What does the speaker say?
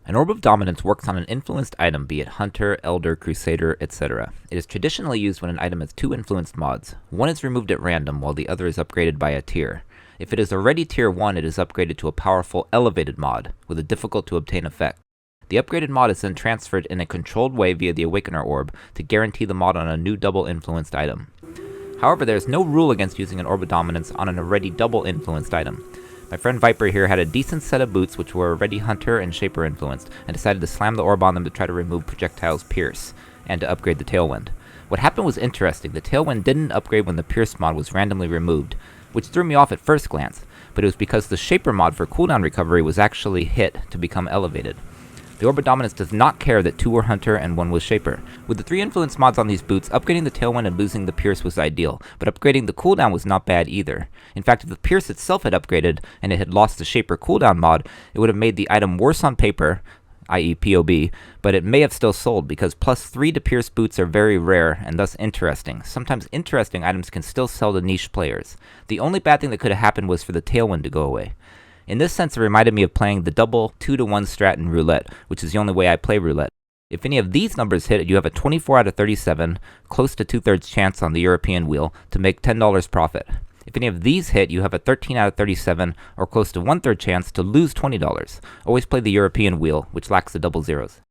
An Orb of Dominance works on an influenced item, be it Hunter, Elder, Crusader, etc. It is traditionally used when an item has two influenced mods. One is removed at random, while the other is upgraded by a tier. If it is already tier 1, it is upgraded to a powerful elevated mod, with a difficult to obtain effect. The upgraded mod is then transferred in a controlled way via the Awakener Orb to guarantee the mod on a new double influenced item. However, there is no rule against using an Orb of Dominance on an already double influenced item. My friend Viper here had a decent set of boots which were already Hunter and Shaper influenced, and decided to slam the orb on them to try to remove Projectile's Pierce, and to upgrade the Tailwind. What happened was interesting. The Tailwind didn't upgrade when the Pierce mod was randomly removed, which threw me off at first glance, but it was because the Shaper mod for cooldown recovery was actually hit to become elevated. The Orb of Dominance does not care that 2 were Hunter and 1 was Shaper. With the 3 influence mods on these boots, upgrading the Tailwind and losing the Pierce was ideal, but upgrading the cooldown was not bad either. In fact, if the Pierce itself had upgraded, and it had lost the Shaper cooldown mod, it would have made the item worse on paper, i.e. POB, but it may have still sold, because +3 to Pierce boots are very rare, and thus interesting. Sometimes interesting items can still sell to niche players. The only bad thing that could have happened was for the Tailwind to go away. In this sense, it reminded me of playing the double 2-to-1 strat in roulette, which is the only way I play roulette. If any of these numbers hit, you have a 24 out of 37, close to 2/3 chance on the European wheel, to make $10 profit. If any of these hit, you have a 13 out of 37, or close to 1/3 chance to lose $20. Always play the European wheel, which lacks the double zeros.